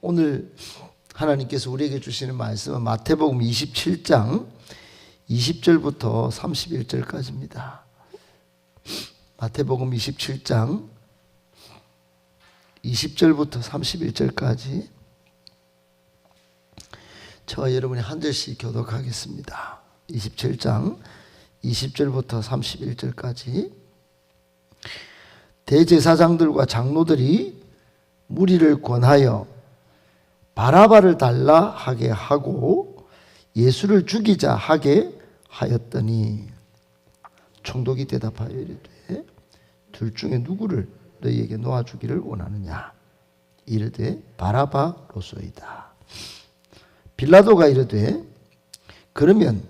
오늘 하나님께서 우리에게 주시는 말씀은 마태복음 27장 20절부터 31절까지입니다. 마태복음 27장 20절부터 31절까지 저와 여러분이 한 절씩 교독하겠습니다. 27장 20절부터 31절까지. 대제사장들과 장로들이 무리를 권하여 바라바를 달라 하게 하고 예수를 죽이자 하게 하였더니 총독이 대답하여 이르되 둘 중에 누구를 너희에게 놓아주기를 원하느냐. 이르되 바라바로소이다. 빌라도가 이르되 그러면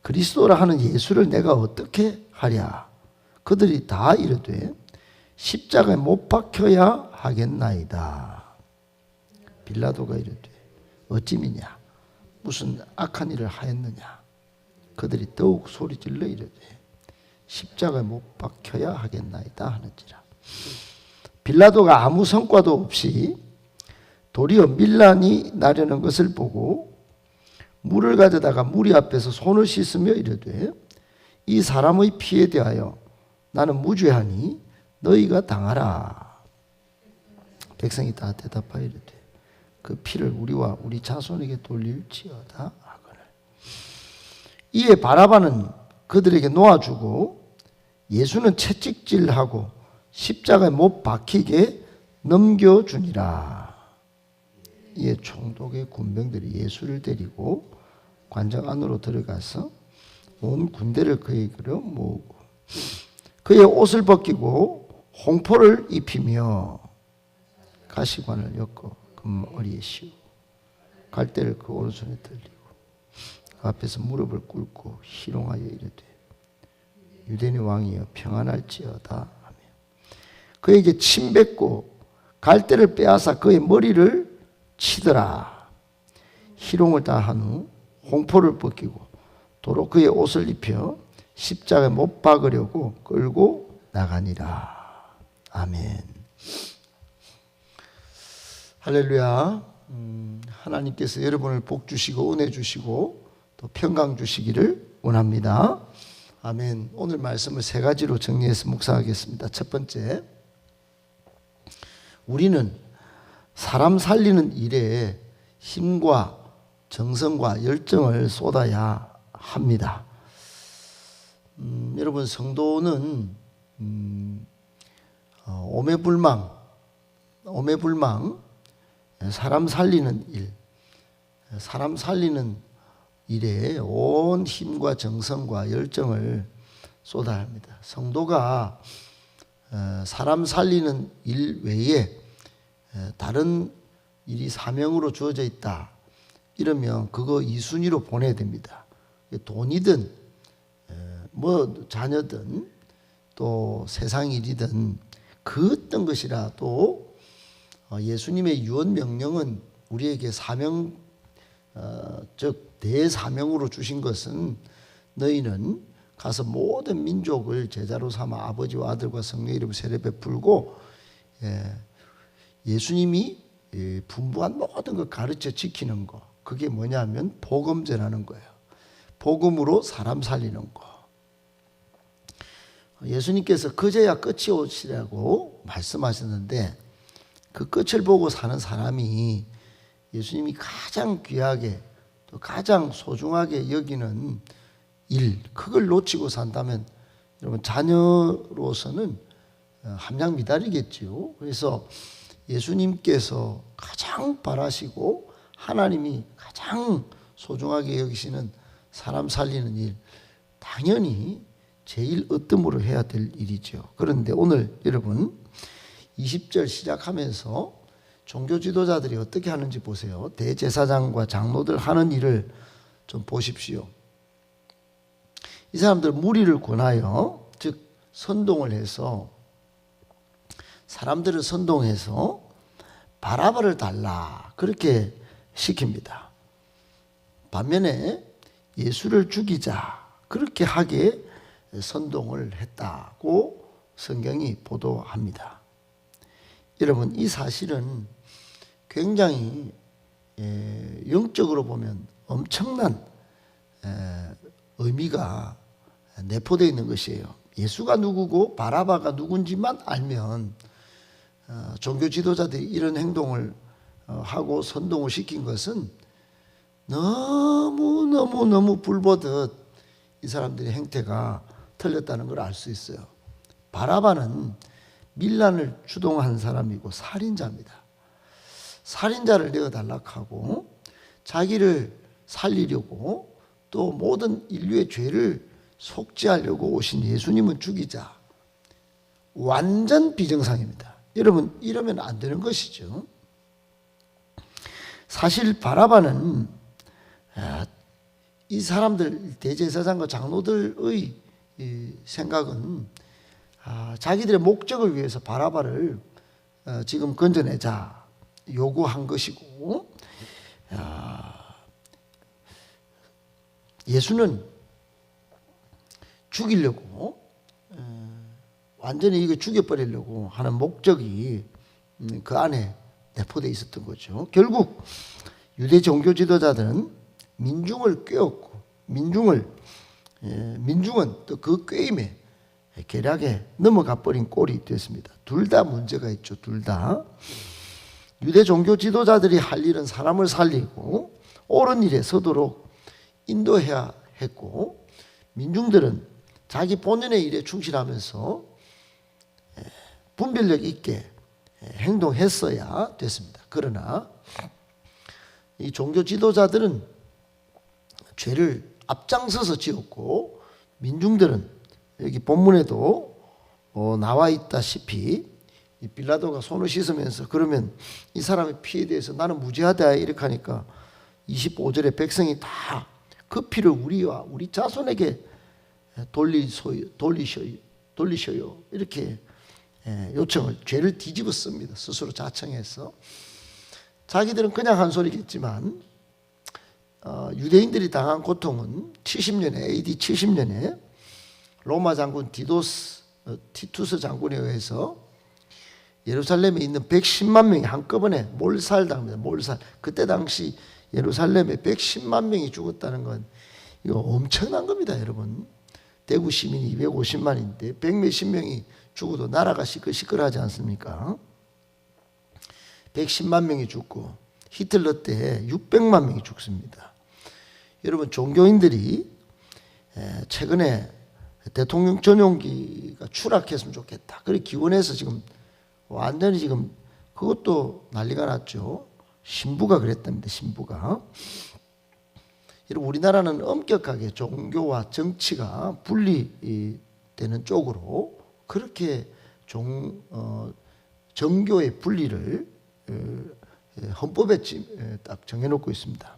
그리스도라 하는 예수를 내가 어떻게 하랴. 그들이 다 이르되 십자가에 못 박혀야 하겠나이다. 빌라도가 이르되 어찌미냐 무슨 악한 일을 하였느냐. 그들이 더욱 소리질러 이르되 십자가에 못 박혀야 하겠나이다 하는지라. 빌라도가 아무 성과도 없이 도리어 밀란이 나려는 것을 보고 물을 가져다가 무리 앞에서 손을 씻으며 이르되 이 사람의 피에 대하여 나는 무죄하니 너희가 당하라. 백성이 다 대답하여 이르되 그 피를 우리와 우리 자손에게 돌릴지어다 하거늘. 이에 바라바는 그들에게 놓아주고 예수는 채찍질하고 십자가에 못 박히게 넘겨주니라. 이에 총독의 군병들이 예수를 데리고 관장 안으로 들어가서 온 군대를 그에게로 모으고 그의 옷을 벗기고 홍포를 입히며 가시관을 엮어 금어리에 씌우고 갈대를 그 오른손에 들리고 그 앞에서 무릎을 꿇고 희롱하여 이르되 유대인의 왕이여 평안할지어다 하며 그에게 침 뱉고 갈대를 빼앗아 그의 머리를 치더라. 희롱을 다 한 후 홍포를 벗기고 도로 그의 옷을 입혀 십자가에 못 박으려고 끌고 나가니라. 아멘. 할렐루야. 하나님께서 여러분을 복 주시고 은혜 주시고 또 평강 주시기를 원합니다. 아멘. 오늘 말씀을 세 가지로 정리해서 묵상하겠습니다. 첫 번째, 우리는 사람 살리는 일에 힘과 정성과 열정을 쏟아야 합니다. 여러분, 성도는 오매불망 사람 살리는 일, 사람 살리는 일에 온 힘과 정성과 열정을 쏟아야 합니다. 성도가 사람 살리는 일 외에 다른 일이 사명으로 주어져 있다 이러면 그거 이순위로 보내야 됩니다. 돈이든 뭐 자녀든 또 세상 일이든 그 어떤 것이라도 예수님의 유언 명령은 우리에게 사명 즉 대사명으로 주신 것은 너희는 가서 모든 민족을 제자로 삼아 아버지와 아들과 성령의 이름으로 세례 베풀고 예수님이 분부한 모든 걸 가르쳐 지키는 거, 그게 뭐냐면 복음제라는 거예요. 복음으로 사람 살리는 거. 예수님께서 그제야 끝이 오시라고 말씀하셨는데 그 끝을 보고 사는 사람이 예수님이 가장 귀하게 또 가장 소중하게 여기는 일, 그걸 놓치고 산다면 여러분 자녀로서는 함량 미달이겠지요. 그래서 예수님께서 가장 바라시고 하나님이 가장 소중하게 여기시는 사람 살리는 일, 당연히 제일 으뜸으로 해야 될 일이죠. 그런데 오늘 여러분 20절 시작하면서 종교 지도자들이 어떻게 하는지 보세요. 대제사장과 장로들 하는 일을 좀 보십시오. 이 사람들 무리를 권하여, 즉 선동을 해서 사람들을 선동해서 바라바를 달라 그렇게 시킵니다. 반면에 예수를 죽이자 그렇게 하게 선동을 했다고 성경이 보도합니다. 여러분, 이 사실은 굉장히 영적으로 보면 엄청난 의미가 내포되어 있는 것이에요. 예수가 누구고 바라바가 누군지만 알면 종교 지도자들이 이런 행동을 하고 선동을 시킨 것은 너무 불보듯 이 사람들의 행태가 틀렸다는 걸 알 수 있어요. 바라바는 밀란을 주동한 사람이고 살인자입니다. 살인자를 내어달라고 하고 자기를 살리려고 또 모든 인류의 죄를 속죄하려고 오신 예수님은 죽이자. 완전 비정상입니다. 여러분, 이러면 안 되는 것이죠. 사실 바라바는 이 사람들 대제사장과 장로들의 생각은 자기들의 목적을 위해서 바라바를 지금 건져내자 요구한 것이고, 예수는 죽이려고 완전히 이거 죽여버리려고 하는 목적이 그 안에 내포되어 있었던 거죠. 결국 유대 종교 지도자들은 민중을 꾀었고 민중은 또 그 꾀임에 계략에 넘어가 버린 꼴이 됐습니다. 둘 다 문제가 있죠. 둘 다. 유대 종교 지도자들이 할 일은 사람을 살리고 옳은 일에 서도록 인도해야 했고, 민중들은 자기 본연의 일에 충실하면서 분별력 있게 행동했어야 됐습니다. 그러나 이 종교 지도자들은 죄를 앞장서서 지었고, 민중들은 여기 본문에도 나와 있다시피 이 빌라도가 손을 씻으면서 그러면 이 사람의 피에 대해서 나는 무죄하다 이렇게 하니까 25절에 백성이 다 그 피를 우리와 우리 자손에게 돌리셔요 이렇게 요청을, 죄를 뒤집어 씁니다. 스스로 자청해서. 자기들은 그냥 한 소리겠지만 유대인들이 당한 고통은 70년에 AD 70년에 로마 장군 티투스 장군에 의해서 예루살렘에 있는 110만 명이 한꺼번에 몰살당합니다. 몰살. 그때 당시 예루살렘에 110만 명이 죽었다는 건 이거 엄청난 겁니다, 여러분. 대구 시민이 250만인데 100몇십 명이 죽어도 나라가 시끌시끌하지 않습니까? 110만 명이 죽고 히틀러 때 600만 명이 죽습니다. 여러분, 종교인들이 최근에 대통령 전용기가 추락했으면 좋겠다. 그래 기원해서 지금 완전히 지금 그것도 난리가 났죠. 신부가 그랬답니다. 신부가. 여러분, 우리나라는 엄격하게 종교와 정치가 분리되는 쪽으로 그렇게 정교의 분리를 헌법에 딱 정해놓고 있습니다.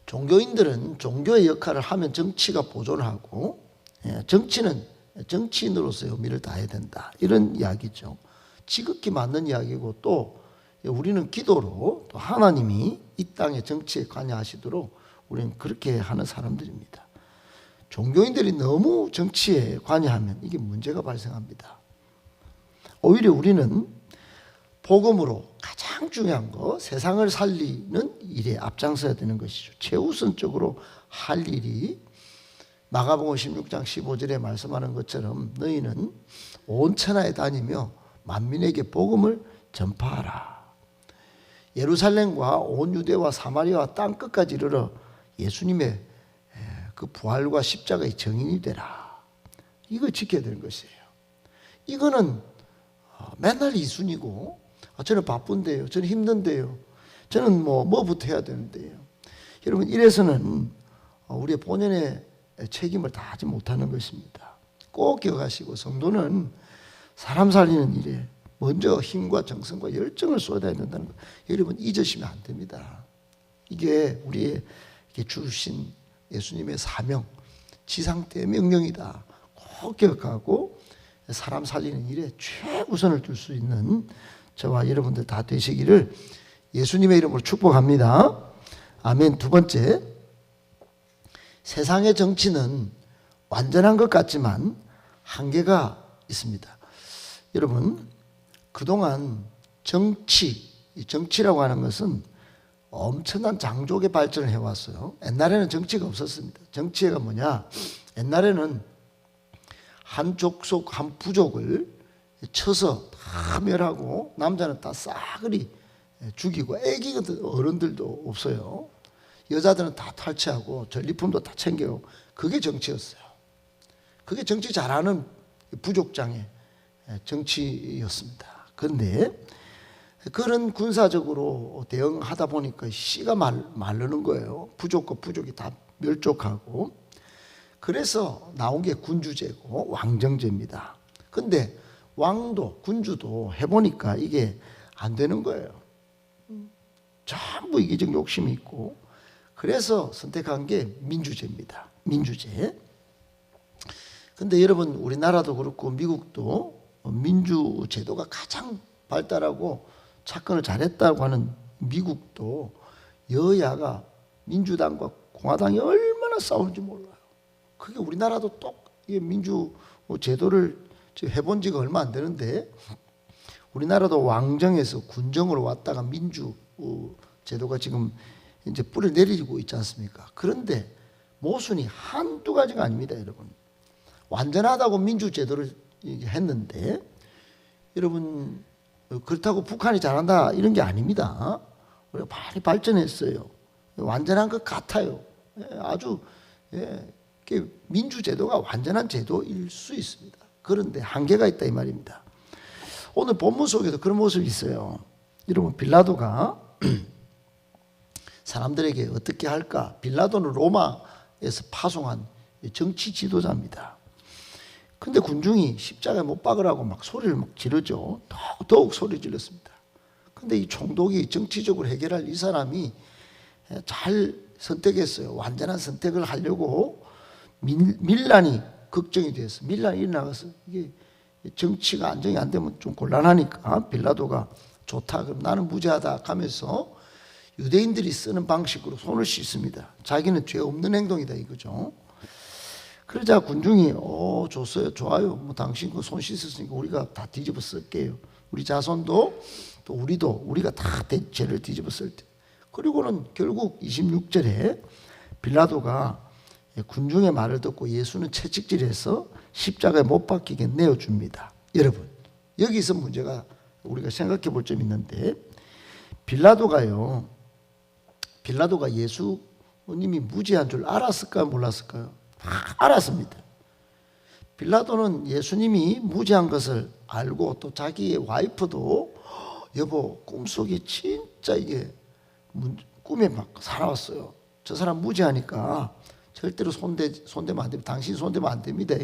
종교인들은 종교의 역할을 하면 정치가 보존을 하고, 정치는 정치인으로서의 의미를 다해야 된다, 이런 이야기죠. 지극히 맞는 이야기고, 또 우리는 기도로 또 하나님이 이 땅의 정치에 관여하시도록 우리는 그렇게 하는 사람들입니다. 종교인들이 너무 정치에 관여하면 이게 문제가 발생합니다. 오히려 우리는 복음으로 가장 중요한 거, 세상을 살리는 일에 앞장서야 되는 것이죠. 최우선적으로 할 일이 마가복음 16장 15절에 말씀하는 것처럼 너희는 온 천하에 다니며 만민에게 복음을 전파하라. 예루살렘과 온 유대와 사마리아와 땅끝까지 이르러 예수님의 그 부활과 십자가의 증인이 되라. 이거 지켜야 되는 것이에요. 이거는 맨날 이순이고, 저는 바쁜데요, 저는 힘든데요, 저는 뭐부터 해야 되는데요. 여러분, 이래서는 우리의 본연의 책임을 다하지 못하는 것입니다. 꼭 기억하시고, 성도는 사람 살리는 일에 먼저 힘과 정성과 열정을 쏟아야 된다는 것, 여러분 잊으시면 안 됩니다. 이게 우리에게 주신 예수님의 사명, 지상 대명령이다. 꼭 기억하고 사람 살리는 일에 최우선을 둘 수 있는 저와 여러분들 다 되시기를 예수님의 이름으로 축복합니다. 아멘. 두 번째, 세상의 정치는 완전한 것 같지만 한계가 있습니다. 여러분, 그동안 정치 이 정치라고 하는 것은 엄청난 장족의 발전을 해왔어요. 옛날에는 정치가 없었습니다. 정치가 뭐냐? 옛날에는 한 족속, 한 부족을 쳐서 다 멸하고 남자는 다 싸그리 죽이고 애기 같은 어른들도 없어요. 여자들은 다 탈취하고 전리품도 다 챙겨요. 그게 정치였어요. 그게 정치 잘하는 부족장의 정치였습니다. 그런데 그런 군사적으로 대응하다 보니까 씨가 마르는 거예요. 부족과 부족이 다 멸족하고. 그래서 나온 게 군주제고 왕정제입니다. 근데 왕도 군주도 해보니까 이게 안 되는 거예요. 전부 이기적 욕심이 있고. 그래서 선택한 게 민주제입니다. 민주제. 근데 여러분, 우리나라도 그렇고 미국도 민주제도가 가장 발달하고 착근을 잘했다고 하는 미국도 여야가 민주당과 공화당이 얼마나 싸우는지 몰라요. 그게 우리나라도 민주제도를 해본 지가 얼마 안 되는데, 우리나라도 왕정에서 군정으로 왔다가 민주제도가 지금 이제 뿌리를 내리고 있지 않습니까? 그런데 모순이 한두 가지가 아닙니다, 여러분. 완전하다고 민주제도를 했는데, 여러분, 그렇다고 북한이 잘한다 이런 게 아닙니다. 우리가 많이 발전했어요. 완전한 것 같아요. 아주 민주제도가 완전한 제도일 수 있습니다. 그런데 한계가 있다 이 말입니다. 오늘 본문 속에도 그런 모습이 있어요. 여러분, 빌라도가 사람들에게 어떻게 할까? 빌라도는 로마에서 파송한 정치 지도자입니다. 근데 군중이 십자가에 못 박으라고 막 소리를 막 지르죠. 더욱 소리 질렀습니다. 근데 이 총독이 정치적으로 해결할 이 사람이 잘 선택했어요. 완전한 선택을 하려고 밀란이 걱정이 됐어. 밀란이 일어나서 이게 정치가 안정이 안 되면 좀 곤란하니까 빌라도가 좋다. 그럼 나는 무죄하다 하면서 유대인들이 쓰는 방식으로 손을 씻습니다. 자기는 죄 없는 행동이다 이거죠. 그러자 군중이 좋어요, 좋아요. 뭐 당신 그 손 씻었으니까 우리가 다 뒤집어 쓸게요. 우리 자손도 또 우리가 다 죄를 뒤집어 쓸 때. 그리고는 결국 26절에 빌라도가 군중의 말을 듣고 예수는 채찍질해서 십자가에 못 박히게 내어줍니다. 여러분, 여기서 문제가 우리가 생각해 볼 점이 있는데, 빌라도가 예수님이 무죄한 줄 알았을까요, 몰랐을까요? 알았습니다. 빌라도는 예수님이 무죄한 것을 알고, 또 자기의 와이프도 여보 꿈속에 진짜 이게 꿈에 막 살아왔어요. 저 사람 무죄하니까 절대로 손대면 안 됩니다. 당신 손대면 안 됩니다.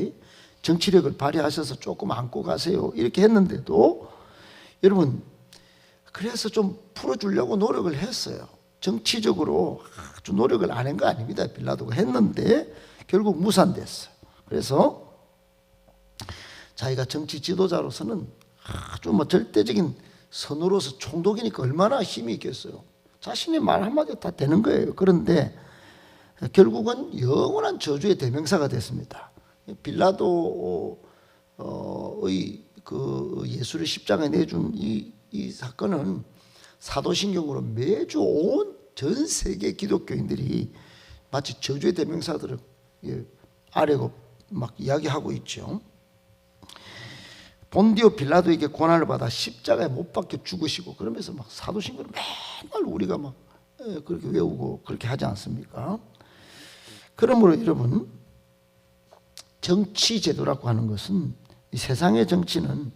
정치력을 발휘하셔서 조금 안고 가세요. 이렇게 했는데도 여러분, 그래서 좀 풀어주려고 노력을 했어요. 정치적으로 아주 노력을 안 한 거 아닙니다. 빌라도가 했는데 결국 무산됐어요. 그래서 자기가 정치 지도자로서는 아주 절대적인 선우로서 총독이니까 얼마나 힘이 있겠어요. 자신의 말 한마디 다 되는 거예요. 그런데 결국은 영원한 저주의 대명사가 됐습니다. 빌라도의 그 예수를 십자가에 내준 이 사건은 사도신경으로 매주 온 전 세계 기독교인들이 마치 저주의 대명사들을 아래고 막 이야기하고 있죠. 본디오 빌라도에게 고난을 받아 십자가에 못 박혀 죽으시고, 그러면서 막 사도신경을 맨날 우리가 막 그렇게 외우고 그렇게 하지 않습니까? 그러므로 여러분, 정치 제도라고 하는 것은, 이 세상의 정치는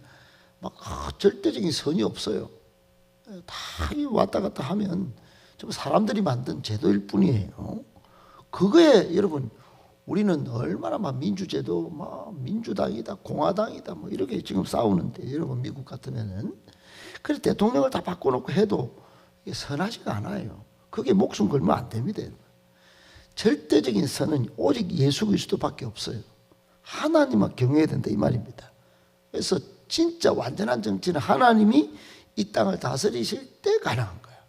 막 절대적인 선이 없어요. 다 왔다 갔다 하면 좀 사람들이 만든 제도일 뿐이에요. 그거에 여러분, 우리는 얼마나 막 민주제도, 막 민주당이다, 공화당이다, 뭐 이렇게 지금 싸우는데, 여러분 미국 같으면은 그래서 대통령을 다 바꿔놓고 해도 이게 선하지가 않아요. 그게 목숨 걸면 안 됩니다. 절대적인 선은 오직 예수 그리스도밖에 없어요. 하나님만 경외해야 된다 이 말입니다. 그래서 진짜 완전한 정치는 하나님이 이 땅을 다스리실 때 가능한 거예요.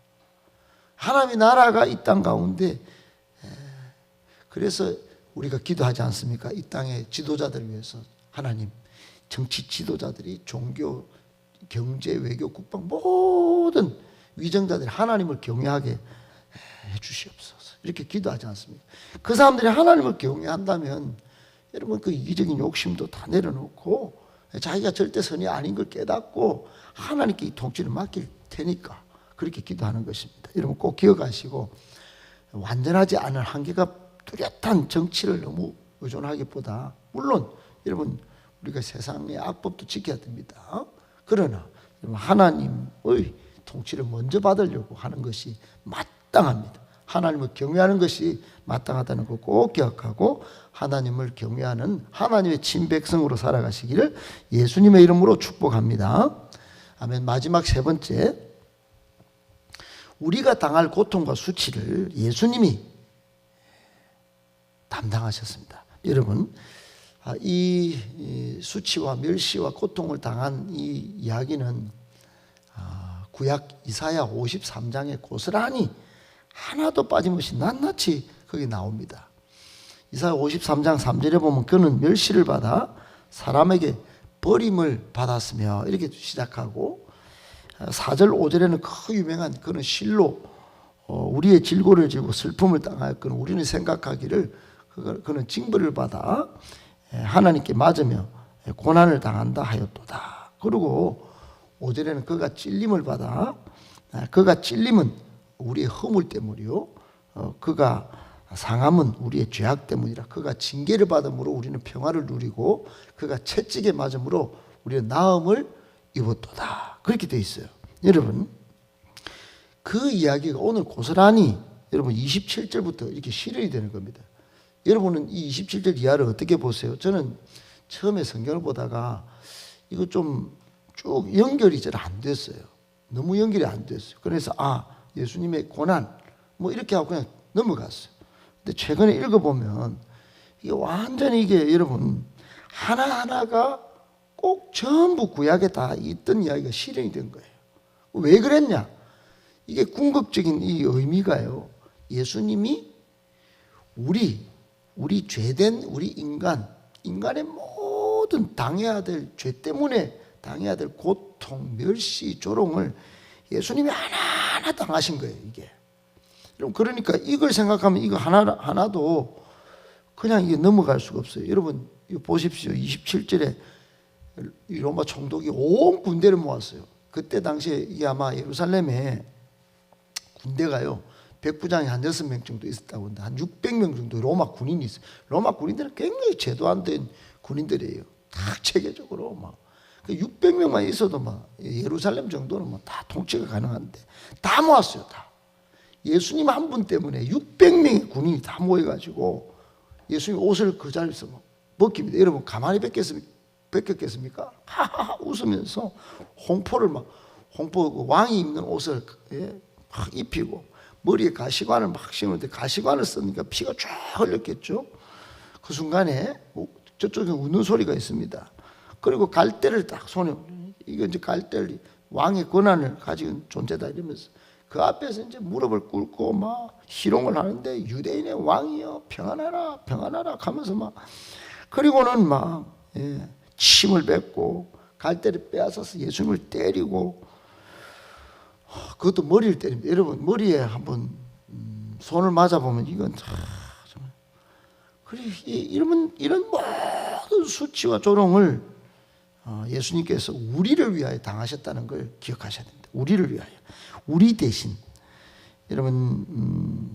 하나님의 나라가 이 땅 가운데, 그래서 우리가 기도하지 않습니까? 이 땅의 지도자들을 위해서 하나님, 정치 지도자들이 종교, 경제, 외교, 국방 모든 위정자들이 하나님을 경외하게 해주시옵소서. 이렇게 기도하지 않습니까? 그 사람들이 하나님을 경외한다면 여러분 그 이기적인 욕심도 다 내려놓고 자기가 절대 선이 아닌 걸 깨닫고 하나님께 이 통치를 맡길 테니까 그렇게 기도하는 것입니다. 여러분 꼭 기억하시고 완전하지 않은 한계가 뚜렷한 정치를 너무 의존하기보다 물론 여러분 우리가 세상의 악법도 지켜야 됩니다. 그러나 하나님의 통치를 먼저 받으려고 하는 것이 마땅합니다. 하나님을 경외하는 것이 마땅하다는 거 꼭 기억하고 하나님을 경외하는 하나님의 친백성으로 살아가시기를 예수님의 이름으로 축복합니다. 아멘. 마지막 세 번째, 우리가 당할 고통과 수치를 예수님이 담당하셨습니다. 여러분, 이 수치와 멸시와 고통을 당한 이 이야기는 구약 이사야 53장에 고스란히 하나도 빠짐없이 낱낱이 거기 나옵니다. 이사야 53장 3절에 보면 그는 멸시를 받아 사람에게 버림을 받았으며 이렇게 시작하고 4절 5절에는 그 유명한 그는 실로 우리의 질고를 지고 슬픔을 당하였거늘 우리는 생각하기를 그는 징벌을 받아 하나님께 맞으며 고난을 당한다 하였도다. 그리고 5절에는 그가 찔림을 받아 그가 찔림은 우리의 허물 때문이요 그가 상함은 우리의 죄악 때문이라. 그가 징계를 받음으로 우리는 평화를 누리고 그가 채찍에 맞음으로 우리는 나음을 입었도다. 그렇게 되어 있어요. 여러분 그 이야기가 오늘 고스란히 여러분 27절부터 이렇게 실현이 되는 겁니다. 여러분은 이 27절 이하를 어떻게 보세요? 저는 처음에 성경을 보다가 이거 좀 쭉 연결이 잘 안 됐어요. 너무 연결이 안 됐어요. 그래서 예수님의 고난 뭐 이렇게 하고 그냥 넘어갔어요. 근데 최근에 읽어보면 이게 완전히 이게 여러분 하나하나가 꼭 전부 구약에 다 있던 이야기가 실현이 된 거예요. 왜 그랬냐? 이게 궁극적인 이 의미가요. 예수님이 우리 죄된 우리 인간의 모든 당해야 될 죄 때문에 당해야 될 고통, 멸시, 조롱을 예수님이 하나하나 당하신 거예요, 이게. 여러분, 그러니까 이걸 생각하면 이거 하나도 그냥 이게 넘어갈 수가 없어요. 여러분, 이거 보십시오. 27절에 로마 총독이 온 군대를 모았어요. 그때 당시에 이게 아마 예루살렘에 군대가요, 백부장이 한 6명 정도 있었다고 하는데 한 600명 정도 로마 군인이 있어요. 로마 군인들은 굉장히 제도 안 된 군인들이에요. 다 체계적으로 막. 600명만 있어도 막 예루살렘 정도는 뭐 다 통치가 가능한데 다 모았어요. 다. 예수님 한 분 때문에 600명의 군인이 다 모여가지고 예수님 옷을 그 자리에서 벗깁니다. 여러분 가만히 벗겼겠습니까? 하하하 웃으면서 홍포 그 왕이 입는 옷을 막 입히고 머리에 가시관을 막 씌우는데 가시관을 쓰니까 피가 쫙 흘렸겠죠. 그 순간에 저쪽에 우는 소리가 있습니다. 그리고 갈대를 딱 손에, 이거 이제 갈대를 왕의 권한을 가진 존재다 이러면서 그 앞에서 이제 무릎을 꿇고 막 희롱을 하는데 유대인의 왕이여 평안하라 평안하라 하면서 막 그리고는 막 침을 뱉고 갈대를 빼앗아서 예수님을 때리고 그것도 머리를 때립니다. 여러분 머리에 한번 손을 맞아보면 이건 정말 그래 이런 모든 수치와 조롱을 예수님께서 우리를 위하여 당하셨다는 걸 기억하셔야 됩니다. 우리를 위하여. 우리 대신. 여러분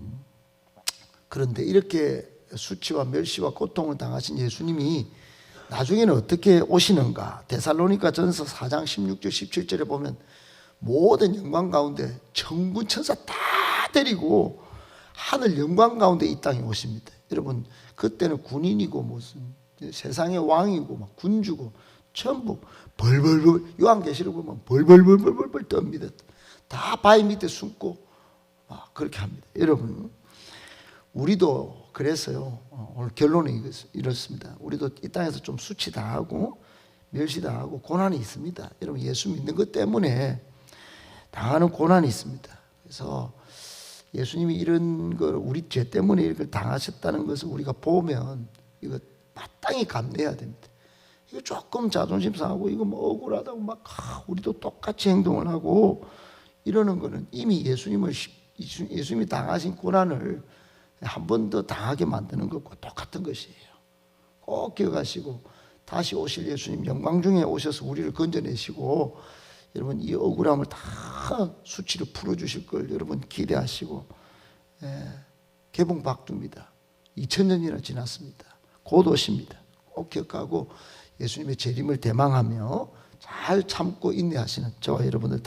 그런데 이렇게 수치와 멸시와 고통을 당하신 예수님이 나중에는 어떻게 오시는가? 데살로니가 전서 4장 16절 17절에 보면 모든 영광 가운데 천군 천사 다 데리고 하늘 영광 가운데 이 땅에 오십니다. 여러분 그때는 군인이고 무슨 세상의 왕이고 막 군주고 전부 벌벌벌 요한계시록 보면 벌벌벌벌벌 떱니다. 다 바위 밑에 숨고 막 그렇게 합니다. 여러분 우리도 그래서요 오늘 결론은 이렇습니다. 우리도 이 땅에서 좀 수치당하고 멸시당하고 고난이 있습니다. 여러분 예수 믿는 것 때문에 당하는 고난이 있습니다. 그래서 예수님이 이런 걸 우리 죄 때문에 이걸 당하셨다는 것을 우리가 보면 이거 마땅히 감내해야 됩니다. 이거 조금 자존심 상하고 이거 뭐 억울하다고 막 우리도 똑같이 행동을 하고 이러는 거는 이미 예수님이 당하신 고난을 한 번 더 당하게 만드는 것과 똑같은 것이에요. 꼭 기억하시고 다시 오실 예수님 영광 중에 오셔서 우리를 건져내시고 여러분 이 억울함을 다 수치로 풀어주실 걸 여러분 기대하시고 개봉 박두입니다. 2000년이나 지났습니다. 곧 오십니다. 꼭 기억하고 예수님의 재림을 대망하며 잘 참고 인내하시는 저와 여러분들